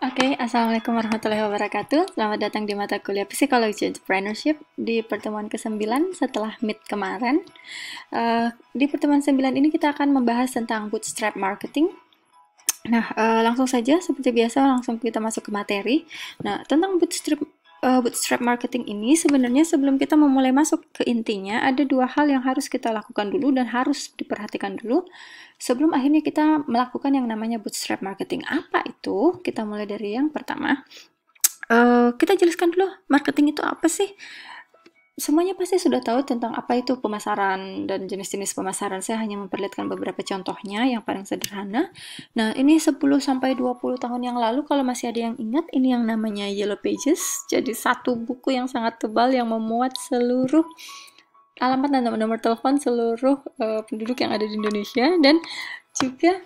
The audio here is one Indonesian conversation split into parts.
Oke, Assalamualaikum warahmatullahi wabarakatuh. Selamat datang di mata kuliah Psikologi Entrepreneurship di pertemuan ke-9 setelah Meet kemarin. Di pertemuan 9 ini kita akan membahas tentang bootstrap marketing. Nah, langsung saja seperti biasa langsung kita masuk ke materi. Nah, tentang bootstrap marketing ini sebenarnya sebelum kita memulai masuk ke intinya ada dua hal yang harus kita lakukan dulu dan harus diperhatikan dulu sebelum akhirnya kita melakukan yang namanya bootstrap marketing. Apa itu? Kita mulai dari yang pertama. Kita jelaskan dulu marketing itu apa sih? Semuanya pasti sudah tahu tentang apa itu pemasaran dan jenis-jenis pemasaran. Saya hanya memperlihatkan beberapa contohnya yang paling sederhana. Nah, ini 10-20 tahun yang lalu kalau masih ada yang ingat, ini yang namanya Yellow Pages. Jadi satu buku yang sangat tebal yang memuat seluruh alamat dan nomor telepon seluruh penduduk yang ada di Indonesia dan juga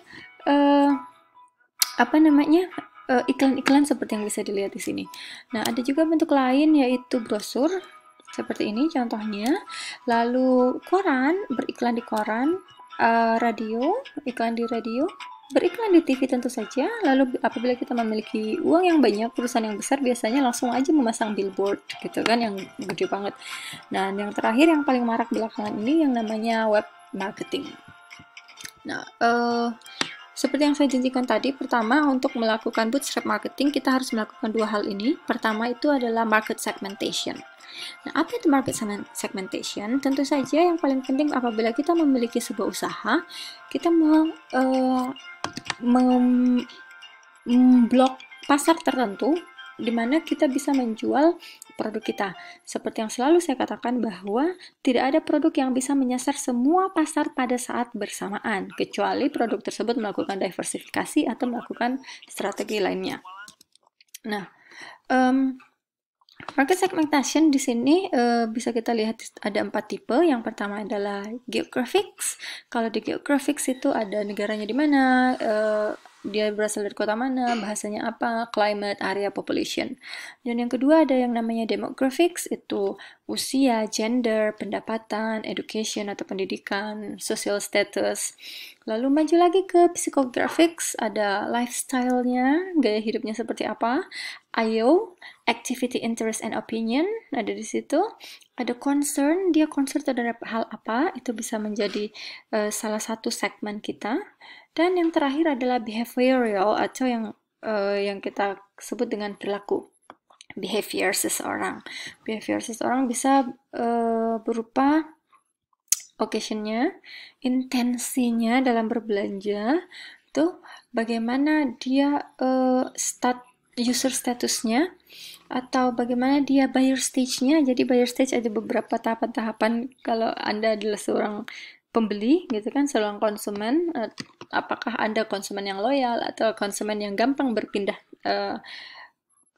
iklan-iklan seperti yang bisa dilihat di sini. Nah, ada juga bentuk lain yaitu brosur seperti ini contohnya. Lalu koran, beriklan di koran, radio, iklan di radio, beriklan di TV tentu saja. Lalu apabila kita memiliki uang yang banyak, perusahaan yang besar biasanya langsung aja memasang billboard gitu kan yang gede banget. Nah, yang terakhir yang paling marak belakangan ini yang namanya web marketing. Nah, seperti yang saya janjikan tadi, pertama untuk melakukan bootstrap marketing kita harus melakukan dua hal ini. Pertama itu adalah market segmentation. Nah, apa itu market segmentation? Tentu saja yang paling penting apabila kita memiliki sebuah usaha, kita mau memblok pasar tertentu di mana kita bisa menjual produk kita. Seperti yang selalu saya katakan bahwa tidak ada produk yang bisa menyasar semua pasar pada saat bersamaan, kecuali produk tersebut melakukan diversifikasi atau melakukan strategi lainnya. Nah, market segmentation di sini bisa kita lihat ada 4 tipe. Yang pertama adalah geographics. Kalau di geographics itu ada negaranya di mana, dia berasal dari kota mana, bahasanya apa, climate, area, population. Dan yang kedua ada yang namanya demographics, itu usia, gender, pendapatan, education atau pendidikan, social status. Lalu maju lagi ke psychographics, ada lifestyle-nya, gaya hidupnya seperti apa, IO, activity, interest, and opinion, ada di situ. Ada concern, dia concern terhadap hal apa, itu bisa menjadi salah satu segmen kita. Dan yang terakhir adalah behavioral atau yang kita sebut dengan perilaku. Behavior seseorang. Behavior seseorang bisa berupa occasion-nya, intensinya dalam berbelanja, tuh bagaimana dia user statusnya, atau bagaimana dia buyer stage-nya. Jadi buyer stage ada beberapa tahapan-tahapan kalau Anda adalah seorang pembeli gitu kan, seorang konsumen, apakah Anda konsumen yang loyal atau konsumen yang gampang berpindah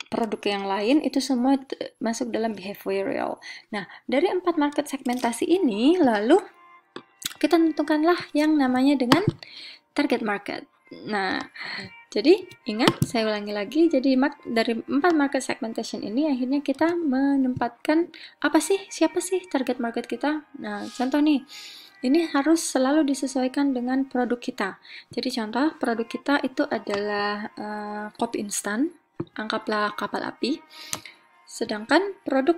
produk yang lain, itu semua masuk dalam behavioral. Nah, dari 4 market segmentasi ini, lalu kita tentukanlah yang namanya dengan target market. Nah, jadi ingat, saya ulangi lagi, jadi dari 4 market segmentation ini akhirnya kita menempatkan siapa sih target market kita. Nah, contoh nih, ini harus selalu disesuaikan dengan produk kita. Jadi contoh produk kita itu adalah kopi instan, anggaplah kapal api. Sedangkan produk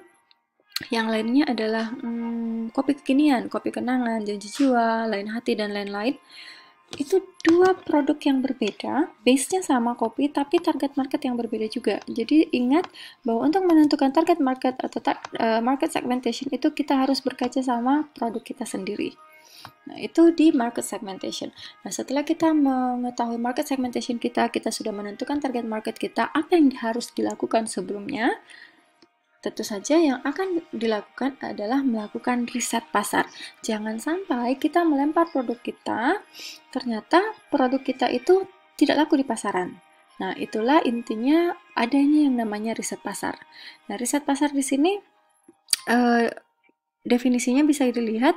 yang lainnya adalah kopi kekinian, kopi kenangan, janji jiwa, lain hati, dan lain-lain. Itu dua produk yang berbeda, base-nya sama kopi, tapi target market yang berbeda juga. Jadi ingat bahwa untuk menentukan target market atau market segmentation itu kita harus berkaca sama produk kita sendiri. Nah, itu di market segmentation. Nah, setelah kita mengetahui market segmentation kita sudah menentukan target market kita, apa yang harus dilakukan sebelumnya? Tentu saja yang akan dilakukan adalah melakukan riset pasar. Jangan sampai kita melempar produk kita, ternyata produk kita itu tidak laku di pasaran. Nah, itulah intinya adanya yang namanya riset pasar. Nah, riset pasar di sini definisinya bisa dilihat.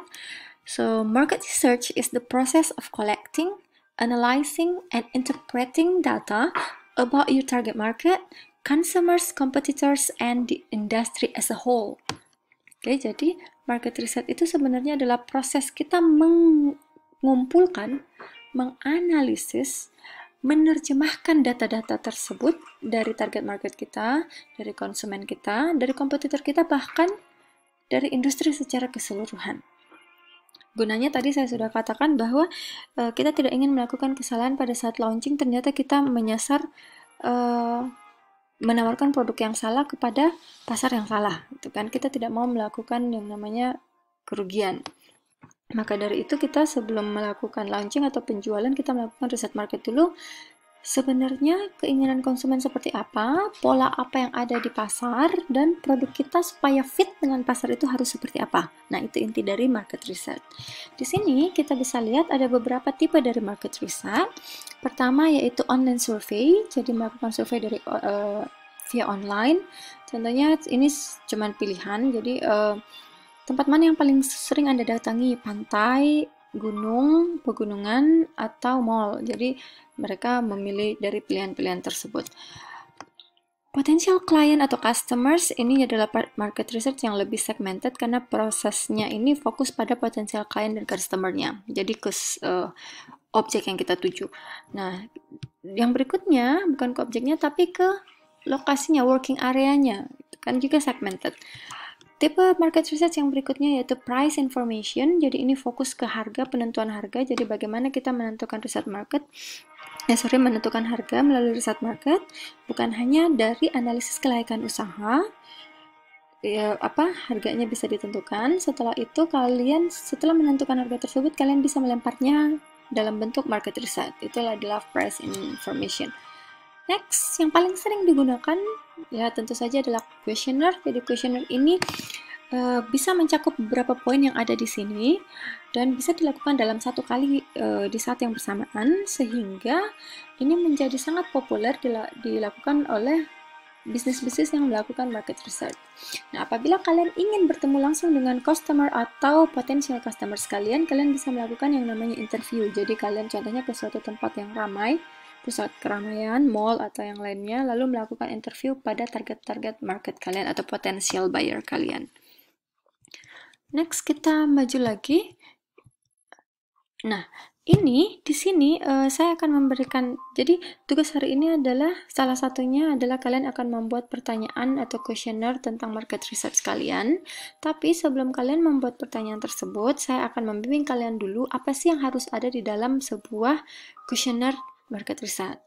So, market research is the process of collecting, analyzing, and interpreting data about your target market, consumers, competitors, and the industry as a whole. Oke, jadi market research itu sebenarnya adalah proses kita mengumpulkan, menganalisis, menerjemahkan data-data tersebut dari target market kita, dari konsumen kita, dari kompetitor kita, bahkan dari industri secara keseluruhan. Gunanya tadi saya sudah katakan bahwa kita tidak ingin melakukan kesalahan pada saat launching, ternyata kita menyasar menawarkan produk yang salah kepada pasar yang salah, itu kan. Kita tidak mau melakukan yang namanya kerugian. Maka dari itu kita sebelum melakukan launching atau penjualan, kita melakukan riset market dulu. Sebenarnya keinginan konsumen seperti apa, pola apa yang ada di pasar, dan produk kita supaya fit dengan pasar itu harus seperti apa. Nah, itu inti dari market research. Di sini kita bisa lihat ada beberapa tipe dari market research. Pertama yaitu online survey, jadi melakukan survei dari via online. Contohnya ini cuman pilihan, jadi tempat mana yang paling sering Anda datangi? Pantai, gunung, pegunungan, atau mall. Jadi mereka memilih dari pilihan-pilihan tersebut. Potential client atau customers ini adalah market research yang lebih segmented karena prosesnya ini fokus pada potential client dan customer-nya. Jadi ke objek yang kita tuju. Nah, yang berikutnya bukan ke objeknya tapi ke lokasinya, working area-nya. Kan juga segmented. Tipe market research yang berikutnya yaitu price information. Jadi ini fokus ke harga, penentuan harga. Jadi bagaimana kita menentukan menentukan harga melalui riset market, bukan hanya dari analisis kelayakan usaha, harganya bisa ditentukan. Setelah itu setelah menentukan harga tersebut, kalian bisa melemparnya dalam bentuk market research. Itulah adalah price information. Next, yang paling sering digunakan ya tentu saja adalah questionnaire. Jadi questionnaire ini bisa mencakup beberapa poin yang ada di sini dan bisa dilakukan dalam satu kali di saat yang bersamaan, sehingga ini menjadi sangat populer dilakukan oleh bisnis-bisnis yang melakukan market research. Nah, apabila kalian ingin bertemu langsung dengan customer atau potential customer sekalian, kalian bisa melakukan yang namanya interview. Jadi kalian contohnya ke suatu tempat yang ramai, pusat keramaian, mall, atau yang lainnya, lalu melakukan interview pada target-target market kalian atau potential buyer kalian. Next, kita maju lagi. Nah, ini di sini saya akan memberikan, jadi tugas hari ini adalah salah satunya adalah kalian akan membuat pertanyaan atau questionnaire tentang market research kalian. Tapi sebelum kalian membuat pertanyaan tersebut, saya akan membimbing kalian dulu apa sih yang harus ada di dalam sebuah questionnaire market research.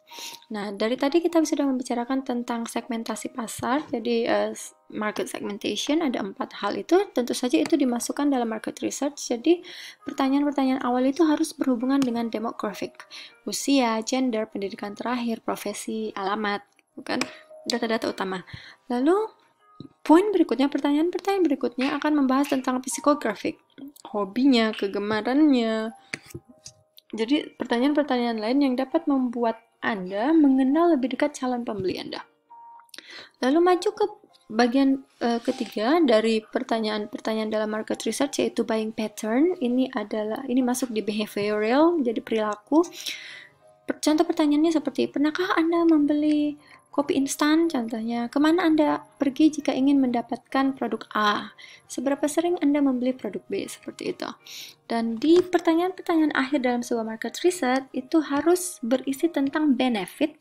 Nah, dari tadi kita sudah membicarakan tentang segmentasi pasar, jadi market segmentation, ada 4 hal itu, tentu saja itu dimasukkan dalam market research. Jadi pertanyaan-pertanyaan awal itu harus berhubungan dengan demographic, usia, gender, pendidikan terakhir, profesi, alamat, bukan data-data utama. Lalu pertanyaan-pertanyaan berikutnya akan membahas tentang psikografik, hobinya, kegemarannya. Jadi pertanyaan-pertanyaan lain yang dapat membuat Anda mengenal lebih dekat calon pembeli Anda. Lalu maju ke bagian ketiga dari pertanyaan-pertanyaan dalam market research, yaitu buying pattern. Ini masuk di behavioral, jadi perilaku. Contoh pertanyaannya seperti, pernahkah Anda membeli kopi instan? Contohnya, kemana Anda pergi jika ingin mendapatkan produk A? Seberapa sering Anda membeli produk B? Seperti itu. Dan di pertanyaan-pertanyaan akhir dalam sebuah market research, itu harus berisi tentang benefit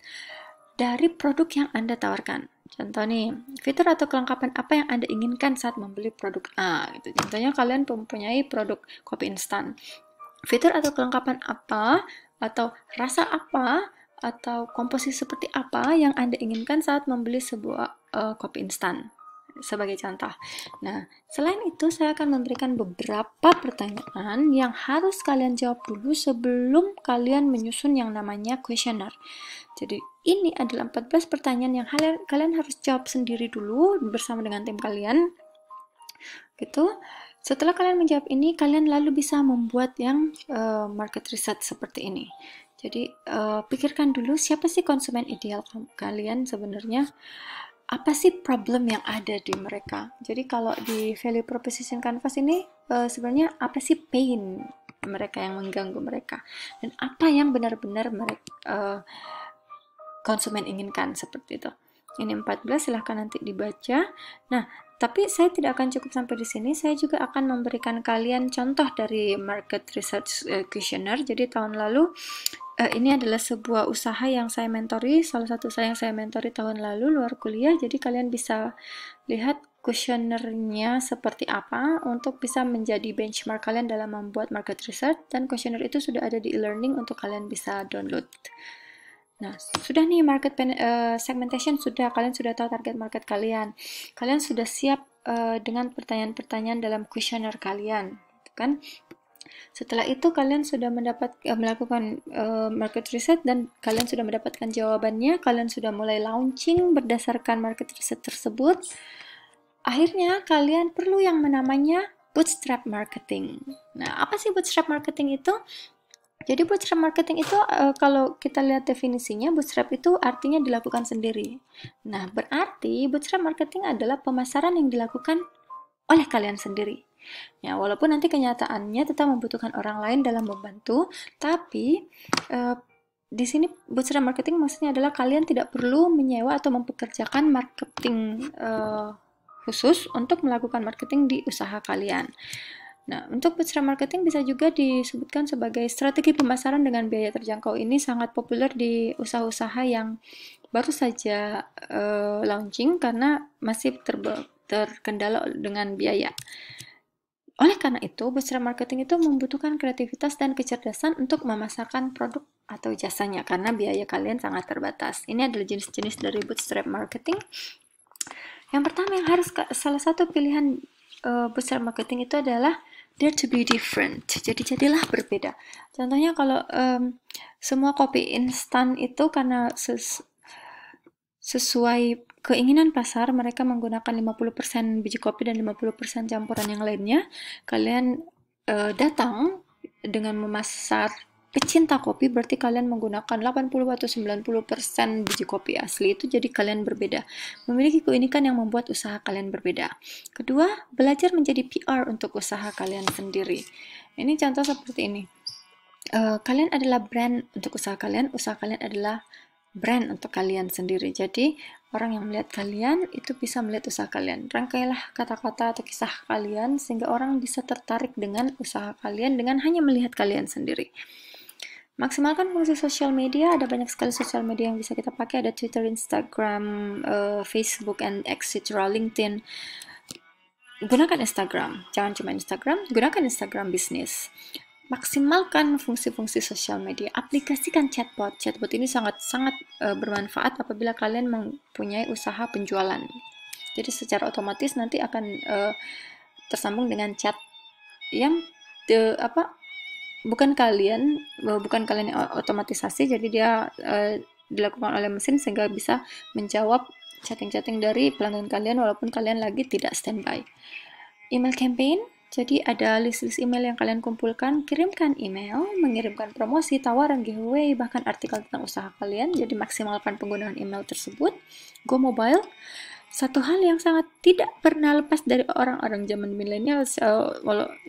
dari produk yang Anda tawarkan. Contoh nih, fitur atau kelengkapan apa yang Anda inginkan saat membeli produk A? Gitu. Contohnya kalian mempunyai produk kopi instan. Fitur atau kelengkapan apa, atau rasa apa, atau komposisi seperti apa yang Anda inginkan saat membeli sebuah kopi instan, sebagai contoh. Nah, selain itu saya akan memberikan beberapa pertanyaan yang harus kalian jawab dulu sebelum kalian menyusun yang namanya questionnaire. Jadi ini adalah 14 pertanyaan yang kalian harus jawab sendiri dulu bersama dengan tim kalian. Gitu. Setelah kalian menjawab ini, kalian lalu bisa membuat yang market research seperti ini. Jadi pikirkan dulu siapa sih konsumen ideal kalian sebenarnya, apa sih problem yang ada di mereka. Jadi kalau di value proposition canvas ini sebenarnya apa sih pain mereka yang mengganggu mereka, dan apa yang benar-benar konsumen inginkan, seperti itu. Ini 14, silahkan nanti dibaca. Nah, tapi saya tidak akan cukup sampai di sini. Saya juga akan memberikan kalian contoh dari market research questionnaire. Jadi tahun lalu ini adalah sebuah usaha yang saya mentori, salah satu usaha yang saya mentori tahun lalu luar kuliah. Jadi kalian bisa lihat kuesionernya seperti apa untuk bisa menjadi benchmark kalian dalam membuat market research, dan kuesioner itu sudah ada di e-learning untuk kalian bisa download. Nah, sudah nih segmentation sudah, kalian sudah tahu target market kalian. Kalian sudah siap dengan pertanyaan-pertanyaan dalam kuesioner kalian, kan? Setelah itu kalian sudah melakukan market research dan kalian sudah mendapatkan jawabannya, kalian sudah mulai launching berdasarkan market research tersebut. Akhirnya kalian perlu yang namanya bootstrap marketing. Nah, apa sih bootstrap marketing itu? Jadi bootstrap marketing itu kalau kita lihat definisinya, bootstrap itu artinya dilakukan sendiri. Nah, berarti bootstrap marketing adalah pemasaran yang dilakukan oleh kalian sendiri. Ya, walaupun nanti kenyataannya tetap membutuhkan orang lain dalam membantu, tapi di sini bootstrap marketing maksudnya adalah kalian tidak perlu menyewa atau mempekerjakan marketing khusus untuk melakukan marketing di usaha kalian. Nah, untuk bootstrap marketing bisa juga disebutkan sebagai strategi pemasaran dengan biaya terjangkau. Ini sangat populer di usaha-usaha yang baru saja launching karena masih terkendala dengan biaya. Oleh karena itu, bootstrap marketing itu membutuhkan kreativitas dan kecerdasan untuk memasarkan produk atau jasanya karena biaya kalian sangat terbatas. Ini adalah jenis-jenis dari bootstrap marketing. Yang pertama yang harus salah satu pilihan bootstrap marketing itu adalah dare to be different. Jadi jadilah berbeda. Contohnya kalau semua kopi instan itu karena sesuai keinginan pasar, mereka menggunakan 50% biji kopi dan 50% campuran yang lainnya. Kalian datang dengan memasar pecinta kopi, berarti kalian menggunakan 80 atau 90% biji kopi asli itu, jadi kalian berbeda. Memiliki keunikan yang membuat usaha kalian berbeda. Kedua, belajar menjadi PR untuk usaha kalian sendiri. Ini contoh seperti ini. Kalian adalah brand untuk usaha kalian adalah brand untuk kalian sendiri. Jadi, orang yang melihat kalian itu bisa melihat usaha kalian. Rangkailah kata-kata atau kisah kalian sehingga orang bisa tertarik dengan usaha kalian dengan hanya melihat kalian sendiri. Maksimalkan fungsi sosial media. Ada banyak sekali sosial media yang bisa kita pakai. Ada Twitter, Instagram, Facebook, and etc. LinkedIn. Gunakan Instagram. Jangan cuma Instagram, gunakan Instagram bisnis. Maksimalkan fungsi-fungsi sosial media. Aplikasikan chatbot. Chatbot ini sangat-sangat bermanfaat apabila kalian mempunyai usaha penjualan. Jadi secara otomatis nanti akan tersambung dengan chat yang bukan kalian yang otomatisasi, jadi dia dilakukan oleh mesin sehingga bisa menjawab chatting-chatting dari pelanggan kalian walaupun kalian lagi tidak standby. Email campaign, jadi ada list-list email yang kalian kumpulkan, kirimkan email, mengirimkan promosi, tawaran, giveaway, bahkan artikel tentang usaha kalian, jadi maksimalkan penggunaan email tersebut. Go mobile, satu hal yang sangat tidak pernah lepas dari orang-orang zaman milenial,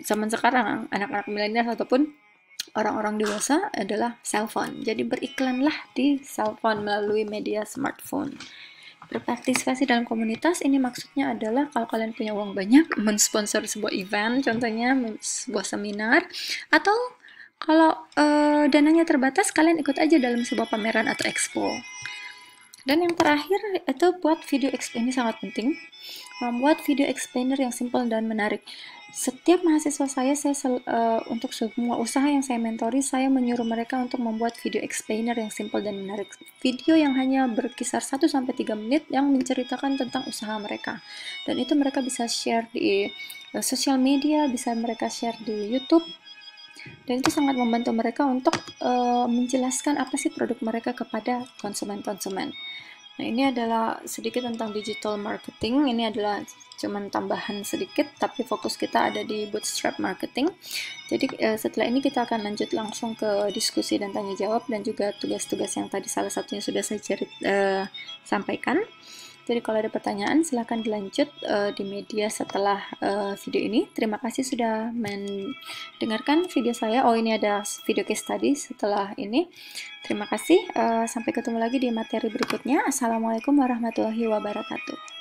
zaman sekarang, anak-anak milenial ataupun orang-orang dewasa adalah cellphone. Jadi beriklanlah di cellphone melalui media smartphone. Berpartisipasi dalam komunitas, ini maksudnya adalah kalau kalian punya uang banyak, mensponsor sebuah event, contohnya sebuah seminar, atau kalau dananya terbatas, kalian ikut aja dalam sebuah pameran atau expo. Dan yang terakhir itu buat video explainer, ini sangat penting. Membuat video explainer yang simple dan menarik. Setiap mahasiswa saya untuk semua usaha yang saya mentori, saya menyuruh mereka untuk membuat video explainer yang simple dan menarik. Video yang hanya berkisar 1-3 menit yang menceritakan tentang usaha mereka. Dan itu mereka bisa share di sosial media, bisa mereka share di YouTube. Dan itu sangat membantu mereka untuk menjelaskan apa sih produk mereka kepada konsumen-konsumen. Nah, ini adalah sedikit tentang digital marketing. Ini adalah cuman tambahan sedikit, tapi fokus kita ada di bootstrap marketing. Jadi setelah ini kita akan lanjut langsung ke diskusi dan tanya jawab, dan juga tugas-tugas yang tadi salah satunya sudah saya sampaikan. Jadi kalau ada pertanyaan silahkan dilanjut di media setelah video ini. Terima kasih sudah mendengarkan video saya. Oh, ini ada video case study setelah ini. Terima kasih. Sampai ketemu lagi di materi berikutnya. Assalamualaikum warahmatullahi wabarakatuh.